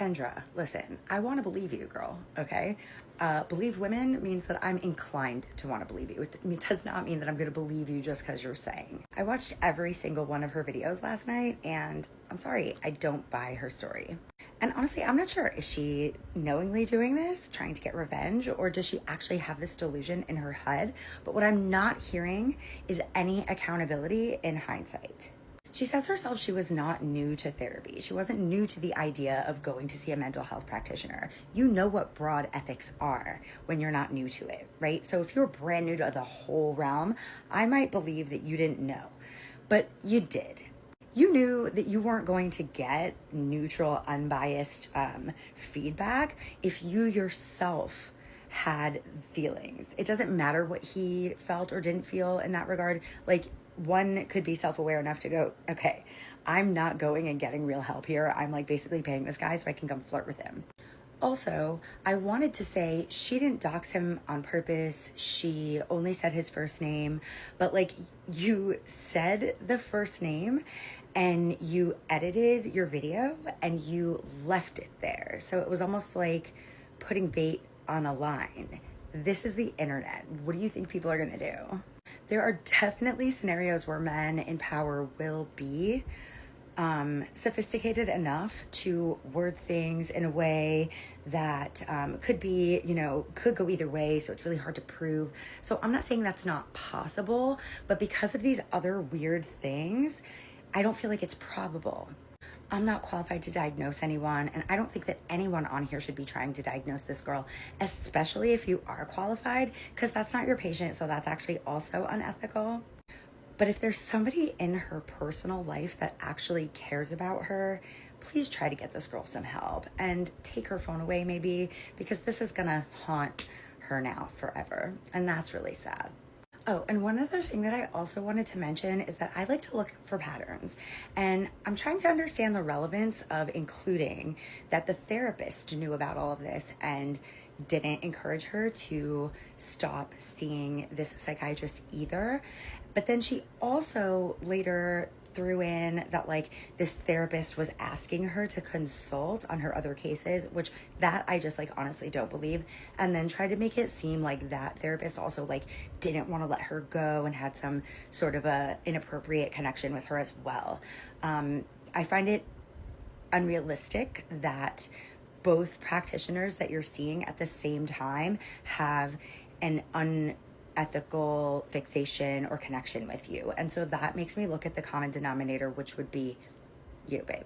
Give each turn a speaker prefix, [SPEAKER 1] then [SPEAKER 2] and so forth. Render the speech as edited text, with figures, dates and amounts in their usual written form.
[SPEAKER 1] Kendra, listen, I want to believe you, girl, okay? Believe women means that I'm inclined to want to believe you. It does not mean that I'm going to believe you just because you're saying. I watched every single one of her videos last night, and I'm sorry, I don't buy her story. And honestly, I'm not sure. Is she knowingly doing this, trying to get revenge, or does she actually have this delusion in her head? But what I'm not hearing is any accountability in hindsight. She says herself she was not new to therapy. She wasn't new to the idea of going to see a mental health practitioner. You know what broad ethics are when you're not new to it, right? So if you're brand new to the whole realm, I might believe that you didn't know, but you did. You knew that you weren't going to get neutral, unbiased feedback if you yourself had feelings. It doesn't matter what he felt or didn't feel in that regard. Like, one could be self-aware enough to go, okay, I'm not going and getting real help here. I'm like basically paying this guy so I can come flirt with him. Also, I wanted to say she didn't dox him on purpose. She only said his first name, but like you said the first name and you edited your video and you left it there. So it was almost like putting bait on a line. This is the internet. What do you think people are going to do? There are definitely scenarios where men in power will be sophisticated enough to word things in a way that could be, could go either way. So it's really hard to prove. So I'm not saying that's not possible, but because of these other weird things, I don't feel like it's probable. I'm not qualified to diagnose anyone, and I don't think that anyone on here should be trying to diagnose this girl, especially if you are qualified, because that's not your patient, so that's actually also unethical. But if there's somebody in her personal life that actually cares about her, please try to get this girl some help and take her phone away maybe, because this is gonna haunt her now forever, and that's really sad. Oh, and one other thing that I also wanted to mention is that I like to look for patterns, and I'm trying to understand the relevance of including that the therapist knew about all of this and didn't encourage her to stop seeing this psychiatrist either. But then she also later threw in that like this therapist was asking her to consult on her other cases, which that I just like honestly don't believe, and then tried to make it seem like that therapist also like didn't want to let her go and had some sort of a inappropriate connection with her as well. I find it unrealistic that both practitioners that you're seeing at the same time have an unethical fixation or connection with you. And so that makes me look at the common denominator, which would be you, babe.